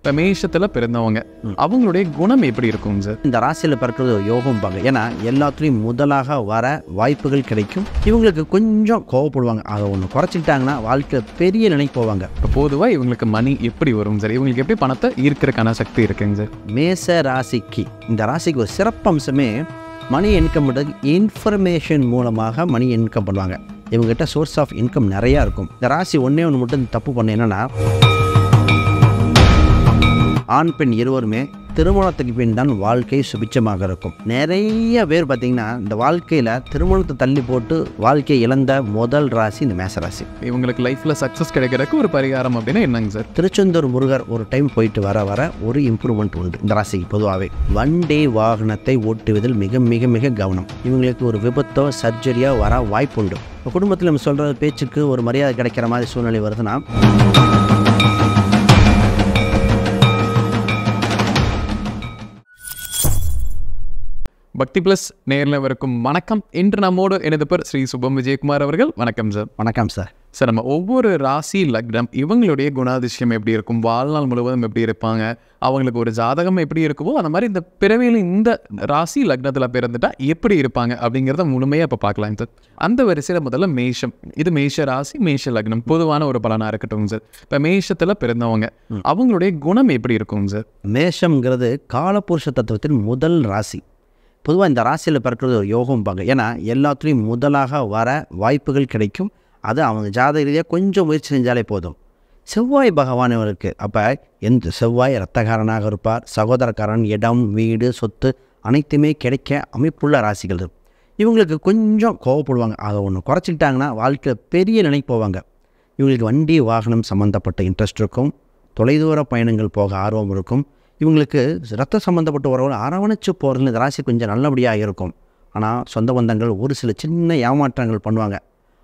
இப்போ மேஷத்தில் பிறந்தவங்க அவங்களுடைய குணம் எப்படி இருக்கும் சார்? இந்த ராசியில் பிறக்கிறது யோகம் பாங்க. ஏன்னா எல்லாத்துலேயும் முதலாக வர வாய்ப்புகள் கிடைக்கும். இவங்களுக்கு கொஞ்சம் கோவப்படுவாங்க. அதை ஒன்று குறைச்சிக்கிட்டாங்கன்னா வாழ்க்கையில் பெரிய நிலைக்கு போவாங்க. இப்போ பொதுவாக இவங்களுக்கு மணி எப்படி வரும் சார்? இவங்களுக்கு எப்படி பணத்தை ஈர்க்கிறதுக்கான சக்தி இருக்குங்க சார்? மேச ராசிக்கு இந்த ராசிக்கு ஒரு சிறப்பம்சமே மணி இன்கம் இன்ஃபர்மேஷன் மூலமாக மணி இன்கம் பண்ணுவாங்க. இவங்ககிட்ட சோர்ஸ் ஆஃப் இன்கம் நிறையா இருக்கும். இந்த ராசி ஒன்றே ஒன்று மட்டும் தப்பு பண்ண என்னென்னா, ஆண் பெண் இருவருமே திருமணத்துக்கு பின் தான் வாழ்க்கை சுபிச்சமாக இருக்கும். நிறைய பேர் பார்த்திங்கன்னா இந்த வாழ்க்கையில் திருமணத்தை தள்ளி போட்டு வாழ்க்கையை இழந்த முதல் ராசி இந்த மேசராசி. இவங்களுக்கு லைஃப்பில் சக்ஸஸ் கிடைக்கிறதுக்கு ஒரு பரிகாரம் அப்படின்னா என்னங்க சார்? திருச்செந்தூர் முருகர் ஒரு டைம் போயிட்டு வர வர ஒரு இம்ப்ரூவ்மெண்ட் உண்டு இந்த ராசிக்கு. பொதுவாகவே வண்டி வாகனத்தை ஓட்டுவதில் மிக மிக மிக கவனம். இவங்களுக்கு ஒரு விபத்தோ சர்ஜரியோ வர வாய்ப்பு உண்டு. குடும்பத்தில் நம்ம சொல்கிற பேச்சுக்கு ஒரு மரியாதை கிடைக்கிற மாதிரி சூழ்நிலை வருதுன்னா, பக்தி பிளஸ் நேரில் வரைக்கும் வணக்கம். இன்று நம்மோடு எனது பேர் ஸ்ரீ சுபம் விஜயகுமார் அவர்கள். வணக்கம் சார். வணக்கம் சார். சார், நம்ம ஒவ்வொரு ராசி லக்னம் இவங்களுடைய குணாதிசயம் எப்படி இருக்கும், வாழ்நாள் முழுவதும் எப்படி இருப்பாங்க, அவங்களுக்கு ஒரு ஜாதகம் எப்படி இருக்குமோ அந்த மாதிரி இந்த பிறவியில் இந்த ராசி லக்னத்தில் பிறந்துட்டா எப்படி இருப்பாங்க அப்படிங்கிறத முழுமையாக இப்போ பார்க்கலாம் சார். அந்த வரிசையில் முதல்ல மேஷம். இது மேஷ ராசி மேஷ லக்னம் பொதுவான ஒரு பலனாக இருக்கட்டும் சார். இப்போ மேஷத்தில் பிறந்தவங்க அவங்களுடைய குணம் எப்படி இருக்கும் சார்? மேஷம்ங்கிறது காலபுருஷ தத்துவத்தின் முதல் ராசி. பொதுவாக இந்த ராசியில் பிறக்கிறது ஒரு யோகம் பாங்க. ஏன்னா எல்லாத்துலேயும் முதலாக வர வாய்ப்புகள் கிடைக்கும். அது அவங்க ஜாதக ரீதியாக கொஞ்சம் முயற்சி செஞ்சாலே போதும். செவ்வாய் பகவான் இவருக்கு அப்போ எந்த செவ்வாய் இரத்தகாரனாக இருப்பார். சகோதரக்காரன், இடம், வீடு, சொத்து அனைத்துமே கிடைக்க அமைப்புள்ள ராசிகள். இவங்களுக்கு கொஞ்சம் கோவப்படுவாங்க. அதை ஒன்று குறைச்சிக்கிட்டாங்கன்னா வாழ்க்கையில் பெரிய நிலைக்கு போவாங்க. இவங்களுக்கு வண்டி வாகனம் சம்மந்தப்பட்ட இன்ட்ரெஸ்ட் இருக்கும். தொலைதூர பயணங்கள் போக ஆர்வம் இருக்கும். இவங்களுக்கு ரத்த சம்மந்தப்பட்ட உறவுகள் அரவணைச்சு போகிறதுல இந்த ராசி கொஞ்சம் நல்லபடியாக இருக்கும். ஆனால் சொந்த பந்தங்கள் ஒரு சில சின்ன ஏமாற்றங்கள் பண்ணுவாங்க.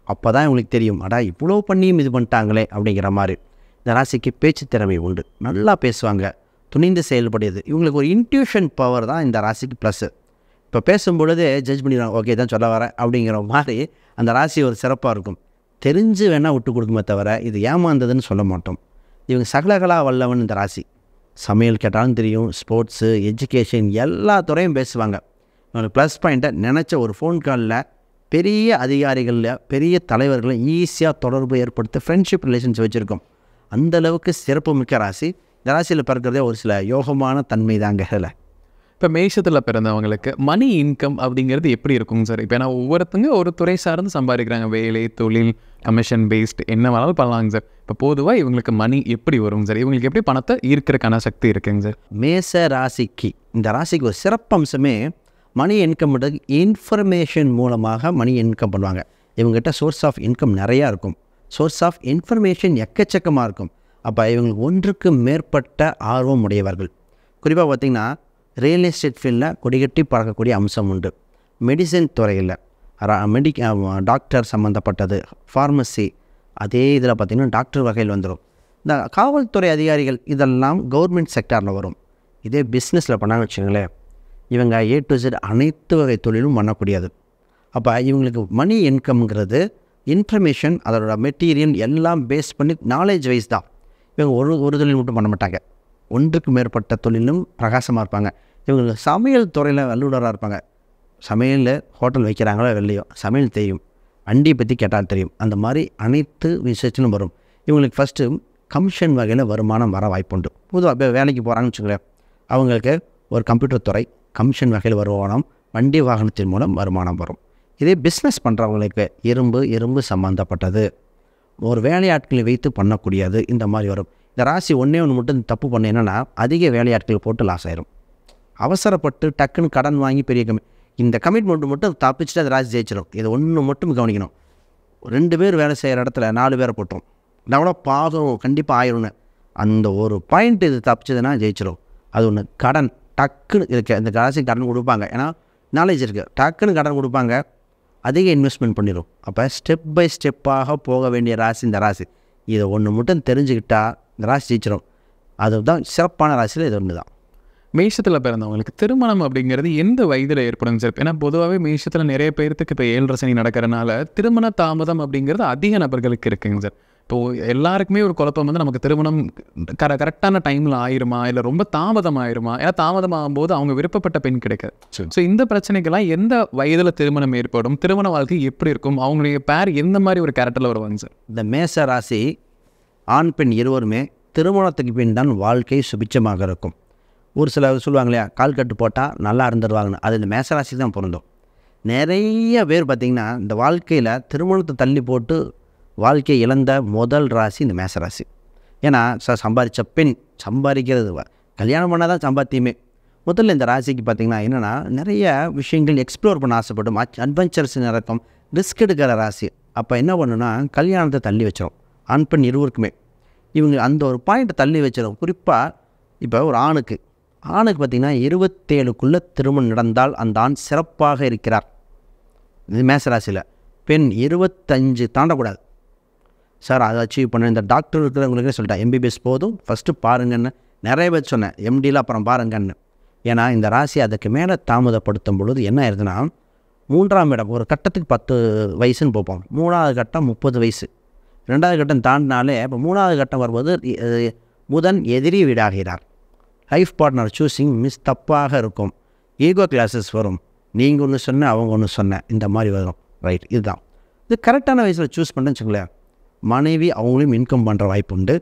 அப்போ தான் இவங்களுக்கு தெரியும், அடா இவ்வளோ பண்ணியும் இது பண்ணிட்டாங்களே அப்படிங்கிற மாதிரி. இந்த ராசிக்கு பேச்சு திறமை உண்டு. நல்லா பேசுவாங்க, துணிந்து செயல்படுது. இவங்களுக்கு ஒரு இன்ட்யூஷன் பவர் தான் இந்த ராசிக்கு ப்ளஸ்ஸு. இப்போ பேசும்பொழுதே ஜட்ஜ் பண்ணிடுவாங்க, ஓகே தான் சொல்ல வரேன் அப்படிங்கிற மாதிரி அந்த ராசி ஒரு சிறப்பாக இருக்கும். தெரிஞ்சு வேணால் விட்டு கொடுக்குமே தவிர இது ஏமாந்ததுன்னு சொல்ல மாட்டோம். இவங்க சகலகலா வல்லவன் இந்த ராசி. சமையல் கேட்டாலும் தெரியும், ஸ்போர்ட்ஸு, எஜுகேஷன் எல்லா துறையும் பேசுவாங்க. இவங்களுக்கு ப்ளஸ் பாயிண்ட்டை நினச்ச ஒரு ஃபோன் காலில் பெரிய அதிகாரிகளில் பெரிய தலைவர்களை ஈஸியாக தொடர்பு ஏற்படுத்த ஃப்ரெண்ட்ஷிப் ரிலேஷன்ஸ் வச்சுருக்கோம். அந்தளவுக்கு சிறப்பு மிக்க ராசி. இந்த ராசியில் பிறக்கிறதே ஒரு சில யோகமான தன்மை தாங்க. இதில் இப்போ மேஷத்தில் பிறந்தவங்களுக்கு மணி இன்கம் அப்படிங்கிறது எப்படி இருக்குங்க சார்? இப்போ ஏன்னா ஒவ்வொருத்தங்க ஒரு துறை சார்ந்து சம்பாதிக்கிறாங்க. வேலை, தொழில், கமிஷன் பேஸ்டு என்ன வேணாலும் பண்ணலாங்க சார். இப்போ பொதுவாக இவங்களுக்கு மணி எப்படி வருங்க சார்? இவங்களுக்கு எப்படி பணத்தை ஈர்க்கிறதுக்கான சக்தி இருக்குங்க சார்? மேச ராசிக்கு இந்த ராசிக்கு ஒரு சிறப்பம்சமே மணி இன்கம் இன்ஃபர்மேஷன் மூலமாக மணி இன்கம் பண்ணுவாங்க. இவங்ககிட்ட சோர்ஸ் ஆஃப் இன்கம் நிறையா இருக்கும். சோர்ஸ் ஆஃப் இன்ஃபர்மேஷன் எக்கச்சக்கமாக இருக்கும். அப்போ இவங்களுக்கு ஒன்றுக்கு மேற்பட்ட ஆர்வம் உடையவர்கள். குறிப்பாக பார்த்திங்கன்னா ரியல் எஸ்டேட் ஃபீல்டில் கொடிகட்டி பறக்கக்கூடிய அம்சம் உண்டு. மெடிசன் துறையில் டாக்டர் சம்மந்தப்பட்டது, ஃபார்மசி, அதே இதில் பார்த்திங்கன்னா டாக்டர் வகையில் வந்துடும். இந்த காவல்துறை அதிகாரிகள் இதெல்லாம் கவர்மெண்ட் செக்டாரில் வரும். இதே பிஸ்னஸில் பண்ணாங்கன்னு வச்சுங்களேன், இவங்க A to Z அனைத்து வகை தொழிலும் பண்ணக்கூடியது. அப்போ இவங்களுக்கு மணி இன்கம்ங்கிறது இன்ஃபர்மேஷன், அதோட மெட்டீரியல் எல்லாம் பேஸ் பண்ணி நாலேஜ் வைஸ் தான். இவங்க ஒரு தொழில் மட்டும் பண்ண மாட்டாங்க. ஒன்றுக்கு மேற்பட்ட தொழிலும் பிரகாசமாக இருப்பாங்க. இவங்களுக்கு சமையல் துறையில் வல்லுநராக இருப்பாங்க. சமையலில் ஹோட்டல் வைக்கிறாங்களோ இல்லையோ சமையல் தெரியும். வண்டியை பற்றி கேட்டால் தெரியும். அந்த மாதிரி அனைத்து விஷயத்திலும் வரும். இவங்களுக்கு ஃபஸ்ட்டு கமிஷன் வகையில் வருமானம் வர வாய்ப்புண்டு. பொதுவாக இப்போ வேலைக்கு போகிறாங்கன்னு வச்சுங்களேன், அவங்களுக்கு ஒரு கம்ப்யூட்டர் துறை கமிஷன் வகையில் வருமானம், வண்டி வாகனத்தின் மூலம் வருமானம் வரும். இதே பிஸ்னஸ் பண்ணுறவங்களுக்கு இரும்பு சம்மந்தப்பட்டது, ஒரு வேலையாட்களை வைத்து பண்ணக்கூடியது, இந்த மாதிரி வரும். இந்த ராசி ஒன்றே ஒன்று மட்டும் தப்பு பண்ண என்னென்னா, அதிக வேலையாட்கள் போட்டு லாஸ் ஆயிரும். அவசரப்பட்டு டக்குன்னு கடன் வாங்கி பெரிய இந்த கமிட்மெண்ட் மட்டும் தப்பிச்சுட்டு அது ராசி ஜெயிச்சிடும். இதை ஒன்று மட்டும் கவனிக்கணும். 2 பேர் வேலை செய்கிற இடத்துல 4 பேரை போட்டுரும். நான் பாகம் கண்டிப்பாக ஆயிரும்னு அந்த ஒரு பாயிண்ட் இது தப்பிச்சதுன்னா ஜெயிச்சிடும். அது ஒன்று. கடன் டக்குன்னு இருக்க இந்த ராசி கடன் கொடுப்பாங்க. ஏன்னா நாலேஜ் இருக்குது. டக்குன்னு கடன் கொடுப்பாங்க, அதிக இன்வெஸ்ட்மெண்ட் பண்ணிடும். அப்போ ஸ்டெப் பை ஸ்டெப்பாக போக வேண்டிய ராசி இந்த ராசி. இதை ஒன்று மட்டும் தெரிஞ்சுக்கிட்டால் இந்த ராசி ஜெயிச்சிடும். அதுதான் சிறப்பான ராசியில் இது ஒன்று தான். மேஷத்தில் பிறந்தவங்களுக்கு திருமணம் அப்படிங்கிறது எந்த வயதில் ஏற்படும் சார்? ஏன்னா பொதுவாகவே மேஷத்தில் நிறைய பேர்த்துக்கு இப்போ 7 சனி நடக்கிறனால திருமண தாமதம் அப்படிங்கிறது அதிக நபர்களுக்கு இருக்குங்க சார். இப்போது எல்லாருக்குமே ஒரு குழப்பம் வந்து நமக்கு திருமணம் கரெக்டான டைமில் ஆயிருமா இல்லை ரொம்ப தாமதம் ஆயிருமா, ஏன்னா தாமதமாகும் போது அவங்க விருப்பப்பட்ட பெண் கிடைக்காது. ஸோ இந்த பிரச்சனைக்கெல்லாம் எந்த வயதில் திருமணம் ஏற்படும், திருமண வாழ்க்கை எப்படி இருக்கும், அவங்களுடைய பேர் எந்த மாதிரி ஒரு கேரக்டரில் வருவாங்க சார்? இந்த மேச ராசி ஆண் பெண் இருவருமே திருமணத்துக்கு பின் தான் வாழ்க்கை சுபிட்சமாக இருக்கும். ஒரு சில சொல்லுவாங்க இல்லையா, கால் கட்டு போட்டால் நல்லா இருந்துருவாங்கன்னு, அது இந்த மேசராசி தான் பொருந்தும். நிறைய பேர் பார்த்திங்கன்னா இந்த வாழ்க்கையில் திருமணத்தை தள்ளி போட்டு வாழ்க்கையை இழந்த முதல் ராசி இந்த மேசராசி. ஏன்னா சம்பாதிச்ச பெண் சம்பாதிக்கிறது கல்யாணம் பண்ணால் தான் சம்பாத்தியமே. முதல்ல இந்த ராசிக்கு பார்த்திங்கன்னா என்னென்னா நிறைய விஷயங்கள் எக்ஸ்ப்ளோர் பண்ண ஆசைப்படும், அட்வென்ச்சர்ஸ் நடக்கும், ரிஸ்க் எடுக்கிற ராசி. அப்போ என்ன பண்ணுன்னா கல்யாணத்தை தள்ளி வச்சிடும். ஆண் பெண் இருவருக்குமே இவங்க அந்த ஒரு பாயிண்ட்டை தள்ளி வச்சிடும். குறிப்பாக இப்போ ஒரு ஆணுக்கு பார்த்திங்கன்னா 27க்குள்ளே திருமணம் நடந்தால் அந்த ஆண் சிறப்பாக இருக்கிறார். இது மேசராசியில். பெண் 25 தாண்டக்கூடாது. சார் அதை அச்சீவ் பண்ண இந்த டாக்டர் இருக்கிறவங்களுக்கே சொல்லிட்டேன், எம்பிபிஎஸ் போதும் ஃபஸ்ட்டு பாருங்கன்னு நிறைய பேர் சொன்னேன், எம்டியில் அப்புறம் பாருங்கன்னு. ஏன்னா இந்த ராசி அதுக்கு மேலே தாமதப்படுத்தும் பொழுது என்ன ஆயிடுதுன்னா 3ஆம் இடம் ஒரு கட்டத்துக்கு 10 வயசுன்னு போப்போம், 3ஆவது கட்டம் 30 வயசு, 2வது கட்டம் தாண்டினாலே இப்போ 3ஆவது கட்டம் வரும்போது புதன் எதிரி வீடாகிறார். லைஃப் பார்ட்னர் சூஸிங் தப்பாக இருக்கும். ஈகோ கிளாஸஸ் வரும், நீங்கள் ஒன்று சொன்ன அவங்க ஒன்று சொன்ன, இந்த மாதிரி வரும். ரைட், இதுதான் இது கரெக்டான வயசில் சூஸ் பண்ணுன்னு வச்சுங்களேன். மனைவி அவங்களையும் இன்கம் பண்ணுற வாய்ப்பு உண்டு.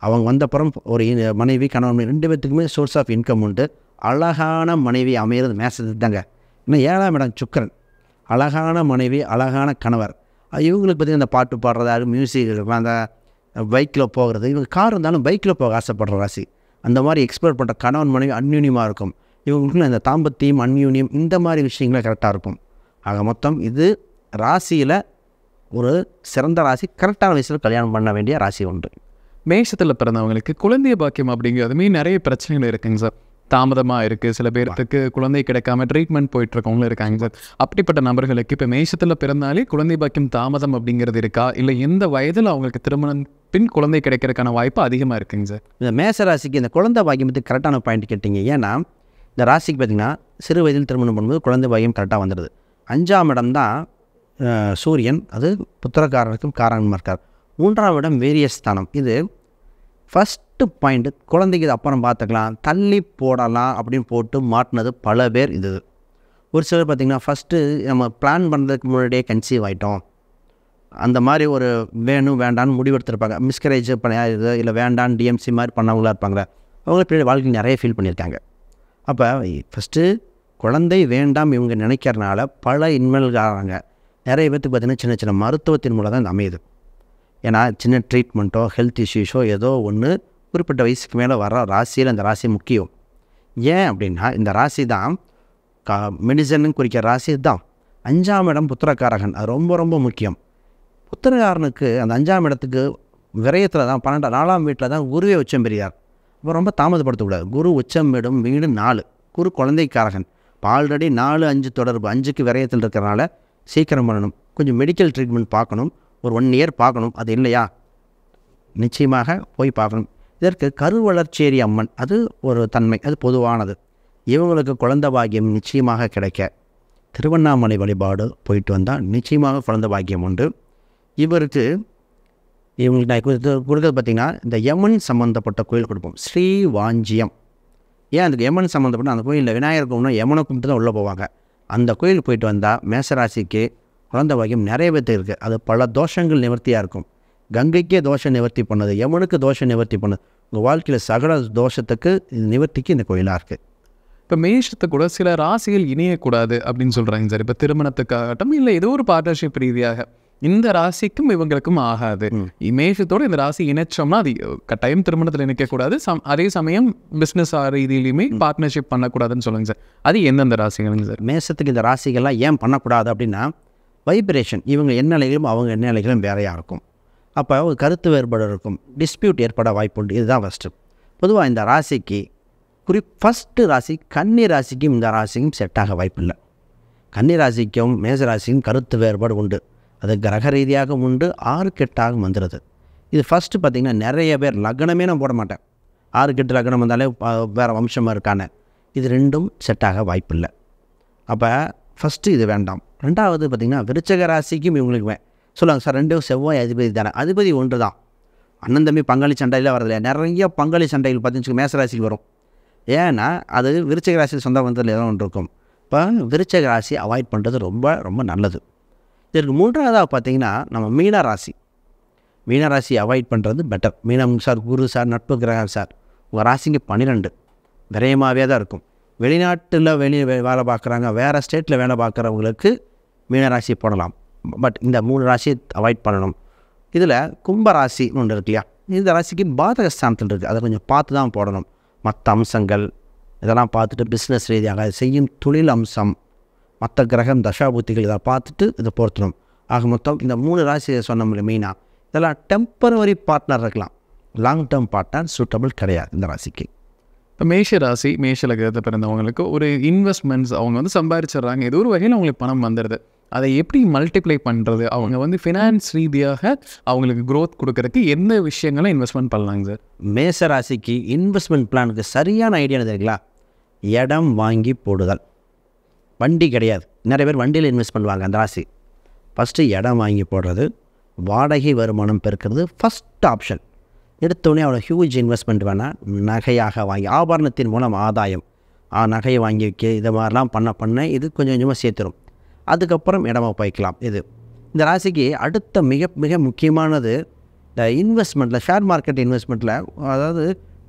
அவங்க வந்தப்புறம் ஒரு மனைவி கணவன் 2 பேர்த்துக்குமே சோர்ஸ் ஆஃப் இன்கம் உண்டு. அழகான மனைவி அமையிறது மேசத்துக்கு தாங்க. இன்னும் 7ஆம் இடம் சுக்கிரன், அழகான மனைவி அழகான கணவர். இவங்களுக்கு பார்த்திங்கன்னா இந்த பாட்டு பாடுறதாக மியூசிக், அந்த பைக்கில் போகிறது, இவங்க கார் இருந்தாலும் பைக்கில் போக ஆசைப்படுற ராசி. அந்த மாதிரி எக்ஸ்ப்ளோர் பண்ணுற கணவன் மனைவி அன்யூனியமாக இருக்கும். இவங்களுக்குள்ள இந்த தாம்பத்தியம் அன்யூனியம் இந்த மாதிரி விஷயங்களே கரெக்டாக இருக்கும். ஆக மொத்தம் இது ராசியில் ஒரு சிறந்த ராசி, கரெக்டான வயசில் கல்யாணம் பண்ண வேண்டிய ராசி உண்டு. மேஷத்தில் பிறந்தவங்களுக்கு குழந்தை பாக்கியம் அப்படிங்கிறதுமே நிறைய பிரச்சனைகள் இருக்குங்க சார். தாமதமாக இருக்குது, சில பேர்த்துக்கு குழந்தை கிடைக்காம ட்ரீட்மெண்ட் போயிட்டுருக்கவங்களும் இருக்காங்க சார். அப்படிப்பட்ட நபர்களுக்கு இப்போ மேஷத்தில் பிறந்தாலே குழந்தை பாக்கியம் தாமதம் அப்படிங்கிறது இருக்கா, இல்லை எந்த வயதில் அவங்களுக்கு திருமணம் பின் குழந்தை கிடைக்கிறதுக்கான வாய்ப்பு அதிகமாக இருக்குங்க சார்? இந்த மேச ராசிக்கு இந்த குழந்தை பாக்கியத்துக்கு கரெக்டான பாயிண்ட் கேட்டிங்க. ஏன்னா இந்த ராசிக்கு பார்த்திங்கன்னா சிறு வயதில் திருமணம் பண்ணும்போது குழந்தை பாக்கியம் கரெக்டாக வந்துடுது. 5ஆம் இடம் தான் சூரியன், அது புத்திரக்காரனுக்கும் காரணமாக இருக்கார். 3ஆம் இடம் வேரியஸ் ஸ்தானம். இது ஃபஸ்ட்டு பாயிண்ட்டு, குழந்தைக்கு இது அப்புறம் பார்த்துக்கலாம், தள்ளி போடலாம் அப்படின்னு போட்டு மாட்டினது பல பேர். இது ஒரு சிலர் பார்த்திங்கன்னா ஃபஸ்ட்டு நம்ம பிளான் பண்ணுறதுக்கு முன்னாடியே கன்சீவ் ஆகிட்டோம், அந்த மாதிரி ஒரு வேணும் வேண்டான்னு முடிவெடுத்துருப்பாங்க. மிஸ்கரேஜ் பண்ண இல்லை வேண்டான்னு டிஎம்சி மாதிரி பண்ணவங்களா இருப்பாங்களே, அவங்க பின்னாடி வாழ்க்கையில் நிறைய ஃபீல் பண்ணியிருக்காங்க. அப்போ ஃபஸ்ட்டு குழந்தை வேண்டாம் இவங்க நினைக்கிறனால பல இன்மைகள் ஆகிறாங்க. நிறைய பேர்த்துக்கு பார்த்திங்கன்னா சின்ன சின்ன மருத்துவத்தின் மூலம் தான் இது அமையுது. ஏன்னா சின்ன ட்ரீட்மெண்ட்டோ ஹெல்த் இஷ்யூஸோ ஏதோ ஒன்று குறிப்பிட்ட வயசுக்கு மேலே வர ராசியில் அந்த ராசி முக்கியம். ஏன் அப்படின்னா இந்த ராசி தான் மெடிசன்னு குறிக்கிற ராசி தான். 5ஆம் இடம் புத்திரக்காரகன், அது ரொம்ப ரொம்ப முக்கியம். புத்திரக்காரனுக்கு அந்த 5ஆம் இடத்துக்கு விரயத்தில் தான் 4ஆம் வீட்டில் தான் குருவே உச்சம் பெரியார். அப்போ ரொம்ப தாமதப்படுத்தக்கூடாது. குரு உச்சம் விடும் வீடு 4, குரு குழந்தைக்காரகன். இப்போ ஆல்ரெடி 4, 5 தொடர்பு, 5க்கு விரயத்தில் இருக்கிறனால சீக்கிரம் பண்ணணும். கொஞ்சம் மெடிக்கல் ட்ரீட்மெண்ட் பார்க்கணும், ஒரு 1 இயர் பார்க்கணும். அது இல்லையா நிச்சயமாக போய் பார்க்கணும். இதற்கு கருவளர்ச்சேரி அம்மன், அது ஒரு தன்மை, அது பொதுவானது. இவங்களுக்கு குழந்தை பாக்கியம் நிச்சயமாக கிடைக்க திருவண்ணாமலை வழிபாடு போயிட்டு வந்தால் நிச்சயமாக குழந்தை பாக்கியம் உண்டு. இவருக்கு இவங்களுக்கு நான் கொடுக்குறது பார்த்திங்கன்னா இந்த யமன் சம்மந்தப்பட்ட கோயில் கொடுப்போம், ஸ்ரீ வாஞ்சியம். ஏன் அதுக்கு யமன் சம்மந்தப்பட்ட அந்த கோயிலில் விநாயகர் கும்பிட்டு யமனை கும்பிட்டு தான் உள்ளே போவாங்க. அந்த கோயிலுக்கு போயிட்டு வந்தால் மேசராசிக்கு குழந்தை பாக்கியம் நிறைய பேர்த்து இருக்குது. அது பல தோஷங்கள் நிவர்த்தியாக இருக்கும். கங்கைக்கே தோஷம் நிவர்த்தி பண்ணுது, யமனுக்கு தோஷம் நிவர்த்தி பண்ணுது. உங்கள் வாழ்க்கையில் சகல தோஷத்துக்கு நிவர்த்திக்கு இந்த கோயிலாக இருக்குது. இப்போ மேஷத்தை கூட சில ராசிகள் இணையக்கூடாது அப்படின்னு சொல்கிறாங்க சார். இப்போ திருமணத்துக்காகட்டும் இல்லை ஏதோ ஒரு பார்ட்னர்ஷிப் ரீதியாக இந்த ராசிக்கும் இவங்களுக்கும் ஆகாது, மேஷத்தோடு இந்த ராசி இணைச்சோம்னா அது கட்டாயம் திருமணத்தில் இணைக்கக்கூடாது, அதே சமயம் பிஸ்னஸ் ரீதியிலையுமே பார்ட்னர்ஷிப் பண்ணக்கூடாதுன்னு சொல்லுங்க சார். அது எந்தெந்த ராசிகள்ங்க சார்? மேஷத்துக்கு இந்த ராசிகள்லாம் ஏன் பண்ணக்கூடாது அப்படின்னா வைப்ரேஷன், இவங்க என்ன நிலைகளும் அவங்க என்ன நிலைகளும் வேறையாக இருக்கும். அப்போ ஒரு கருத்து வேறுபாடு இருக்கும், டிஸ்பியூட் ஏற்பட வாய்ப்பு உண்டு. இதுதான் ஃபஸ்ட்டு. பொதுவாக இந்த ராசிக்கு ஃபஸ்ட்டு ராசி கன்னி ராசிக்கும் இந்த ராசிக்கும் செட்டாக வாய்ப்பு இல்லை. கன்னி ராசிக்கும் மேசராசிக்கும் கருத்து வேறுபாடு உண்டு. அது கிரக ரீதியாக உண்டு, 6 கெட்டாக வந்துடுது. இது ஃபஸ்ட்டு பார்த்திங்கன்னா நிறைய பேர் லக்னமே நான் போட மாட்டேன், 6 கெட்டு லக்னம் வந்தாலே வேறு வம்சமாக இருக்கானே, இது ரெண்டும் செட்டாக வாய்ப்பு இல்லை. அப்போ ஃபஸ்ட்டு இது வேண்டாம். 2வது பார்த்திங்கன்னா விருச்சக ராசிக்கும் இவங்களுக்கு சொல்லுவாங்க சார் 2 செவ்வாய் அதிபதி தானே, அதிபதி ஒன்று தான். அண்ணன் தம்பி பங்காளி சண்டையில் வரதில்லையா, நிறைய பங்காளி சண்டைகள் பார்த்தீங்கன்னா மேசராசிக்கு வரும். ஏன்னா அது விருச்சிக ராசியில் சொந்த வந்ததில் ஏதோ ஒன்று இருக்கும். இப்போ விருச்சிக ராசி அவாய்ட் பண்ணுறது ரொம்ப ரொம்ப நல்லது. இதற்கு மூன்றாவதாக பார்த்தீங்கன்னா நம்ம மீன ராசி அவாய்ட் பண்ணுறது பெட்டர். மீனம் சார் குரு சார் நட்பு கிரகம் சார் உங்கள் ராசிக்கு 12 விரயமாகவே தான் இருக்கும். வெளிநாட்டில் வேலை பார்க்குறாங்க, வேறு ஸ்டேட்டில் வேலை பார்க்குறவங்களுக்கு மீனராசி போடலாம். பட் இந்த 3 ராசியை அவாய்ட் பண்ணணும். இதில் கும்பராசின்னு ஒன்று இருக்கு இல்லையா, இந்த ராசிக்கு பாதக ஸ்தானத்தில் இருக்குது. அதை கொஞ்சம் பார்த்து தான் போடணும். மற்ற அம்சங்கள் இதெல்லாம் பார்த்துட்டு பிஸ்னஸ் ரீதியாக செய்யும் தொழில் அம்சம், மற்ற கிரகம் தசாபுத்திகள் இதை பார்த்துட்டு இதை பொருத்தணும். ஆக மொத்தம் இந்த 3 ராசியை சொன்ன மெயினாக இதெல்லாம் டெம்பரவரி பார்ட்னர் இருக்கலாம், லாங் டேர்ம் பார்ட்னர் சூட்டபிள் கிடையாது இந்த ராசிக்கு. இப்போ மேஷ ராசி மேஷ லக்னத்தை பிறந்தவங்களுக்கு ஒரு இன்வெஸ்ட்மெண்ட்ஸ் அவங்க வந்து சம்பாதிச்சிடுறாங்க, ஏதோ ஒரு வகையில் அவங்களுக்கு பணம் வந்துடுது. அதை எப்படி மல்டிப்ளை பண்ணுறது, அவங்க வந்து ஃபினான்ஸ் ரீதியாக அவங்களுக்கு க்ரோத் கொடுக்கறதுக்கு எந்த விஷயங்களை இன்வெஸ்ட்மெண்ட் பண்ணலாங்க சார்? மேஷ ராசிக்கு இன்வெஸ்ட்மெண்ட் பிளானுக்கு சரியான ஐடியா தெரியுங்களா, இடம் வாங்கி போடுதல். வண்டி கிடையாது, நிறைய பேர் வண்டியில் இன்வெஸ்ட் பண்ணுவாங்க அந்த ராசி. ஃபஸ்ட்டு இடம் வாங்கி போடுறது, வாடகை வருமானம் பெருக்கிறது ஃபஸ்ட் ஆப்ஷன். எடுத்தோடனே அவ்வளோ ஹியூஜ் இன்வெஸ்ட்மெண்ட் வேணால் நகையாக வாங்கி ஆபரணத்தின் மூலம் ஆதாயம், நகையை வாங்கி வைக்க இது மாதிரிலாம் பண்ண இது கொஞ்சம் கொஞ்சமாக சேர்த்துரும். அதுக்கப்புறம் இடமா போய்க்கலாம். இந்த ராசிக்கு அடுத்த மிக மிக முக்கியமானது இந்த இன்வெஸ்ட்மெண்ட்டில், ஷேர் மார்க்கெட் இன்வெஸ்ட்மெண்ட்டில், அதாவது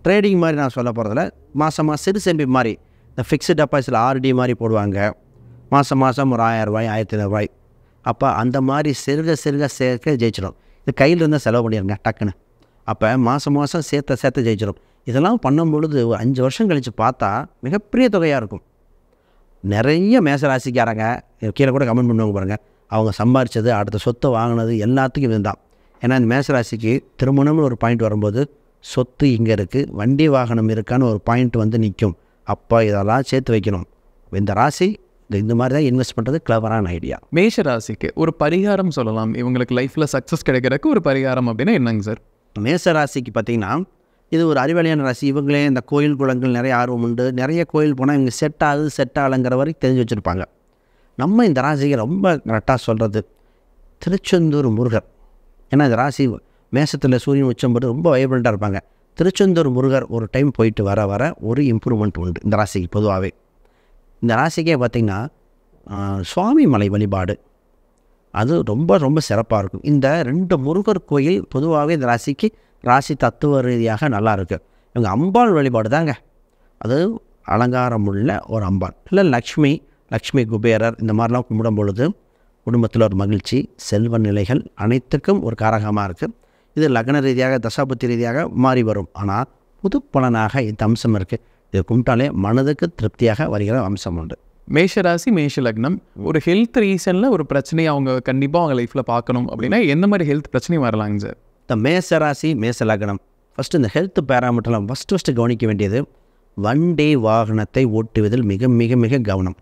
ட்ரேடிங் மாதிரி நான் சொல்ல போகிறதில்ல, மாதமாக சிறு சேமிப்பு மாதிரி இந்த ஃபிக்ஸ்டு டெபாசிட்டில் ஆர்டி மாதிரி போடுவாங்க. மாதம் ஒரு 1000 ரூபாய் 1500 ரூபாய். அப்போ அந்த மாதிரி சேர்க்க ஜெயிச்சிடும். இது கையில் இருந்தால் செலவு பண்ணிடுங்க டக்குன்னு. அப்போ மாதம் சேர்த்து ஜெயிச்சிடும். இதெல்லாம் பண்ணும்பொழுது ஒரு 5 வருஷம் கழித்து பார்த்தா மிகப்பெரிய தொகையாக இருக்கும். நிறைய மேசராசிக்காரங்க கீழே கூட கமெண்ட் பண்ணுவாங்க பாருங்கள், அவங்க சம்பாரித்தது அடுத்த சொத்தை வாங்கினது எல்லாத்துக்கும் இதுதான். ஏன்னா இந்த மேசராசிக்கு திருமணம்னு ஒரு பாயிண்ட் வரும்போது சொத்து இங்கே இருக்குது, வண்டி வாகனம் இருக்கான்னு ஒரு பாயிண்ட் வந்து நிற்கும். அப்போ இதெல்லாம் சேர்த்து வைக்கணும். இந்த ராசி இந்த மாதிரி தான் இன்வெஸ்ட் பண்ணுறது கிளவரான ஐடியா. மேஷ ராசிக்கு ஒரு பரிகாரம் சொல்லலாம், இவங்களுக்கு லைஃப்பில் சக்ஸஸ் கிடைக்கிறதுக்கு ஒரு பரிகாரம் அப்படின்னா என்னங்க சார்? மேஷ ராசிக்கு பார்த்திங்கன்னா இது ஒரு அறிவாளியான ராசி. இவங்களே இந்த கோயில் குளங்கள் நிறைய ஆர்வம் உண்டு. நிறைய கோயில் போனால் இவங்க செட் ஆகுங்கிற வரைக்கும் தெரிஞ்சு வச்சுருப்பாங்க. நம்ம இந்த ராசிக்கு ரொம்ப கரெக்டாக சொல்கிறது திருச்செந்தூர் முருகர். ஏன்னா இந்த ராசி மேஷத்தில் சூரியன் உச்சம்போது ரொம்ப வைப்ரண்ட்டாக இருப்பாங்க. திருச்செந்தூர் முருகர் ஒரு டைம் போயிட்டு வர ஒரு இம்ப்ரூவ்மெண்ட் உண்டு இந்த ராசிக்கு. பொதுவாகவே இந்த ராசிக்கே பார்த்திங்கன்னா சுவாமி மலை வழிபாடு அது ரொம்ப ரொம்ப சிறப்பாக இருக்கும். இந்த 2 முருகர் கோயில் பொதுவாகவே இந்த ராசிக்கு ராசி தத்துவ ரீதியாக நல்லா இருக்குது. இவங்க அம்பாள் வழிபாடு தாங்க, அது அலங்காரம் உள்ள ஒரு அம்பாள். இல்லை லக்ஷ்மி குபேரர் இந்த மாதிரிலாம் கும்பிடும் பொழுது குடும்பத்தில் ஒரு மகிழ்ச்சி, செல்வ நிலைகள் அனைத்துக்கும் ஒரு காரகமாக இருக்குது. இது லக்ன ரீதியாக தசாபுத்தி ரீதியாக மாறி வரும். ஆனால் புது பலனாக இந்த அம்சம் இருக்குது. இது கும்பிட்டாலே மனதுக்கு திருப்தியாக வருகிற அம்சம் உண்டு. மேஷ ராசி மேஷ லக்னம் ஒரு ஹெல்த் ரீசனில் ஒரு பிரச்சனையை அவங்க கண்டிப்பாக அவங்க லைஃப்பில் பார்க்கணும் அப்படின்னா எந்த மாதிரி ஹெல்த் பிரச்சனையும் வரலாங்க சார்? இந்த மேஷ ராசி மேஷ லக்னம் ஃபஸ்ட்டு இந்த ஹெல்த் பேராமீட்டர்லாம் ஃபஸ்ட்டு கவனிக்க வேண்டியது வண்டி வாகனத்தை ஓட்டுவதில் மிக மிக மிக கவனம்.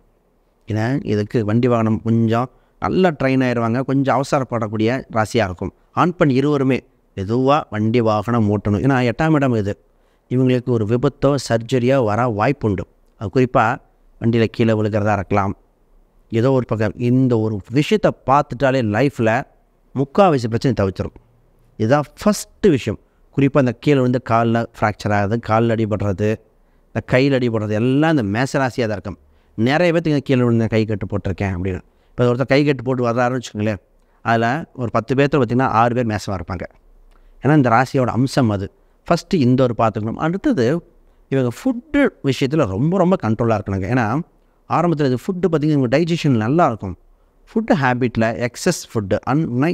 ஏன்னா இதுக்கு வண்டி வாகனம் கொஞ்சம் நல்லா ட்ரெயின் ஆயிடுவாங்க, கொஞ்சம் அவசரப்படக்கூடிய ராசியாக இருக்கும். ஆண் பெண் இருவருமே மெதுவாக வண்டி வாகனம் ஓட்டணும். ஏன்னா 8ஆம் இடம் இது. இவங்களுக்கு ஒரு விபத்தோ சர்ஜரியோ வர வாய்ப்பு உண்டு. அது குறிப்பாக வண்டியில் கீழே விழுகிறதா இருக்கலாம், ஏதோ ஒரு பக்கம். இந்த ஒரு விஷயத்தை பார்த்துட்டாலே லைஃப்பில் 3/4 பிரச்சனை தவிர்த்துரும். இதுதான் ஃபஸ்ட்டு விஷயம். குறிப்பாக இந்த கீழே வந்து காலில் ஃப்ராக்சர் ஆகுது, காலில் அடிபடுறது, இந்த கையில் அடிபடுறது எல்லாம் இந்த மேசராசியாக தான் இருக்கும். நிறைய பேர்த்துக்கு கீழே விழுந்து கை கட்டு போட்டிருக்கேன் அப்படின்னு. இப்போ ஒருத்தர் கை கட்டு போட்டு வர்றாருன்னு வச்சுக்கோங்களேன், அதில் ஒரு 10 பேர்த்தில் பார்த்திங்கன்னா 6 பேர் மேசமாக இருப்பாங்க. ஏன்னா இந்த ராசியோட அம்சம் அது. ஃபஸ்ட்டு இந்த ஒரு பார்த்துக்கணும். அடுத்தது இவங்க ஃபுட்டு விஷயத்தில் ரொம்ப ரொம்ப கண்ட்ரோலாக இருக்கணுங்க. ஏன்னா ஆரம்பத்தில் இது ஃபுட்டு பார்த்திங்கன்னா இவங்க டைஜஷன் நல்லாயிருக்கும். ஃபுட்டு ஹேபிட்டில் எக்ஸஸ் ஃபுட்டு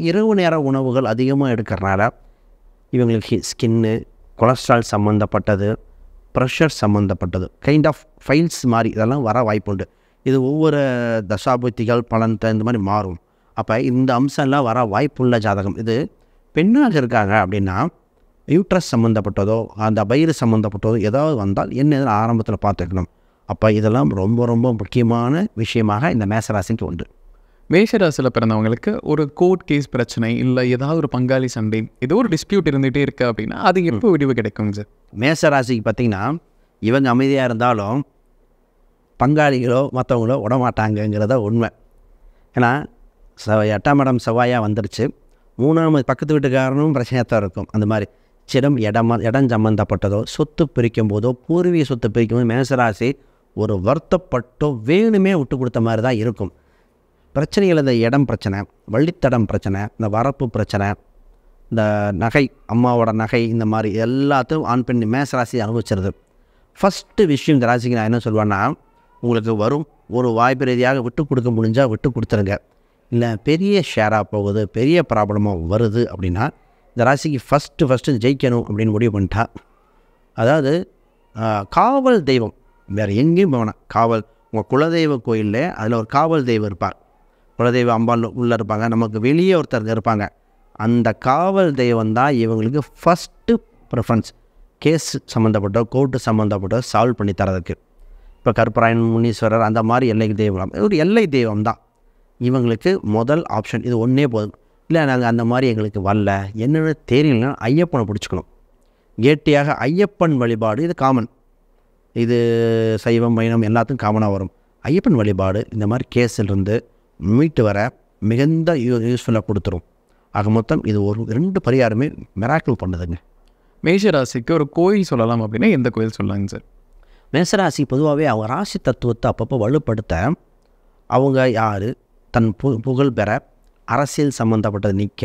இரவு நேர உணவுகள் அதிகமாக எடுக்கிறனால இவங்களுக்கு ஸ்கின்னு, கொலஸ்ட்ரால் சம்மந்தப்பட்டது, ப்ரெஷர் சம்மந்தப்பட்டது, கைண்ட் ஆஃப் ஃபைல்ஸ் மாதிரி இதெல்லாம் வர வாய்ப்பு உண்டு. இது ஒவ்வொரு தசாபுத்திகள் பலன் இந்த மாதிரி மாறும். அப்போ இந்த அம்சம்லாம் வர வாய்ப்புள்ள ஜாதகம். இது பெண்ணாக இருக்காங்க அப்படின்னா யூட்ரஸ் சம்மந்தப்பட்டதோ அந்த வயிறு சம்மந்தப்பட்டதோ ஏதாவது வந்தால் என்ன ஆரம்பத்தில் பார்த்துக்கணும். அப்போ இதெல்லாம் ரொம்ப ரொம்ப முக்கியமான விஷயமாக இந்த மேசராசிக்கு உண்டு. மேஷராசியில் பிறந்தவங்களுக்கு ஒரு கோர்ட் கேஸ் பிரச்சனை இல்லை ஏதாவது ஒரு பங்காளி சண்டை ஏதோ ஒரு டிஸ்பியூட் இருந்துகிட்டே இருக்குது அப்படின்னா அது எப்போ விடிவு கிடைக்குங்க சார்? மேஷராசிக்கு பார்த்திங்கன்னா இவங்க அமைதியாக இருந்தாலும் பங்காளிகளோ மற்றவங்களோ விடமாட்டாங்கங்கிறத உண்மை. ஏன்னா 8ஆம் இடம் செவ்வாயாக வந்துருச்சு. 3ஆம் பக்கத்து வீட்டுக்காரனும் பிரச்சனையாக தான் இருக்கும். அந்த மாதிரி சிடம் இடம் சம்மந்தப்பட்டதோ, சொத்து பிரிக்கும் போதோ, பூர்வீக சொத்து பிரிக்கும் போது மேசராசி ஒரு வருத்தப்பட்டோ வேணுமே விட்டு கொடுத்த மாதிரி தான் இருக்கும். பிரச்சனைகள் இந்த இடம் பிரச்சனை, வள்ளித்தடம் பிரச்சனை, இந்த வரப்பு பிரச்சனை, இந்த நகை, அம்மாவோட நகை, இந்த மாதிரி எல்லாத்தையும் ஆண் பெண் மேசராசி அனுபவிச்சிருது. ஃபஸ்ட்டு விஷயம் இந்த ராசிக்கு நான் என்ன சொல்வேன்னா, உங்களுக்கு வரும் ஒரு வாய்ப்பு ரீதியாக விட்டு கொடுக்க முடிஞ்சால் விட்டு கொடுத்துருங்க. இல்லை பெரிய ஷேராக போகுது, பெரிய ப்ராப்ளமாக வருது அப்படின்னா இந்த ராசிக்கு ஃபஸ்ட்டு ஜெயிக்கணும் அப்படின்னு முடிவு பண்ணிட்டா, அதாவது காவல் தெய்வம் வேறு எங்கேயும் போவேணாம். காவல் உங்கள் குலதெய்வ கோயிலில் அதில் ஒரு காவல் தெய்வம் இருப்பார். குலதெய்வ அம்பாள் உள்ளே இருப்பாங்க, நமக்கு வெளியே ஒருத்தர் இருப்பாங்க. அந்த காவல் தெய்வம் தான் இவங்களுக்கு ஃபஸ்ட்டு ப்ரிஃபரன்ஸ். கேஸ் சம்மந்தப்பட்டோ, கோர்ட்டு சம்மந்தப்பட்டோ சால்வ் பண்ணி தரதுக்கு. இப்போ கருப்பராயன், முனீஸ்வரர், அந்த மாதிரி எல்லை தெய்வம், ஒரு எல்லை தெய்வம் தான் இவங்களுக்கு முதல் ஆப்ஷன். இது ஒன்றே போதும். இல்லை நாங்கள் அந்த மாதிரி எங்களுக்கு வரல, என்னென்னு தெரியலன்னா ஐயப்பனை பிடிச்சிக்கணும். கேட்டியாக ஐயப்பன் வழிபாடு இது காமன். இது சைவம் வைணம் எல்லாத்துக்கும் காமனாக வரும். ஐயப்பன் வழிபாடு இந்த மாதிரி கேஸிலிருந்து மீட்டு வர மிகுந்த யூஸ்ஃபுல்லாக கொடுத்துரும். ஆக மொத்தம் இது ஒரு 2 பரிகாரமே மிராக்கிள் பண்ணுதுங்க. மேஷராசிக்கு ஒரு கோயில் சொல்லலாம் அப்படின்னா எந்த கோயில் சொல்லலாங்க சார்? மேசராசி பொதுவாகவே அவங்க ராசி தத்துவத்தை அப்பப்போ வலுப்படுத்த, அவங்க யார், தன் புகழ் பெற, அரசியல் சம்மந்தப்பட்டது நிற்க,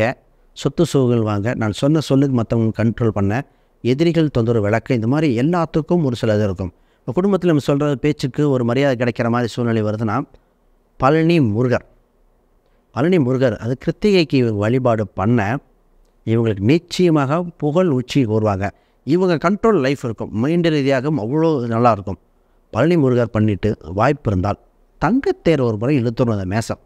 சொத்து சுகங்கள் வாங்க, நான் சொன்ன சொல்லுக்கு மற்றவங்க கண்ட்ரோல் பண்ண, எதிரிகள் தொந்தரவு விளக்க, இந்த மாதிரி எல்லாத்துக்கும் ஒரு சில இது இருக்கும். இப்போ குடும்பத்தில் நம்ம சொல்கிற பேச்சுக்கு ஒரு மரியாதை கிடைக்கிற மாதிரி சூழ்நிலை வருதுன்னா, பழனி முருகர் அது கிருத்திகைக்கு வழிபாடு பண்ண இவங்களுக்கு நிச்சயமாக புகழ் உச்சி வருவாங்க. இவங்க கண்ட்ரோல் லைஃப் இருக்கும், மைண்டு ரீதியாகவும் அவ்வளோ நல்லாயிருக்கும். பழனி முருகர் பண்ணிவிட்டு வாய்ப்பு இருந்தால் தங்கத்தேர் ஒரு முறை இழுத்துடும். அந்த மேசம்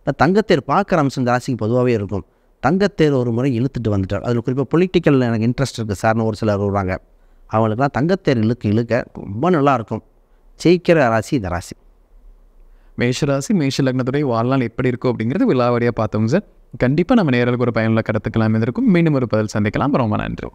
இந்த தங்கத்தேர் பார்க்குற அம்சம் இந்த ராசிக்கு பொதுவாகவே இருக்கும். தங்கத்தேர் ஒரு முறை இழுத்துட்டு வந்துட்டார். அதில் குறிப்பாக பொலிட்டிக்கல் எனக்கு இன்ட்ரெஸ்ட் இருக்குது சார்னு ஒரு சிலர் வருவாங்க. அவங்களுக்குலாம் தங்கத்தேர் இழுக்க ரொம்ப நல்லாயிருக்கும். ஜெயிக்கிற ராசி இந்த ராசி. மேஷராசி மேஷ லக்னத்துடைய வாழ்நாள் எப்படி இருக்கும் அப்படிங்கிறது விழாவடியாக பார்த்தோங்க சார். கண்டிப்பாக நம்ம நேரலுக்கு ஒரு பயனுள்ள கருத்துக்கெல்லாம் இருக்கும். மீண்டும் ஒரு பதில் சந்திக்கலாம். ரொம்ப நன்றி.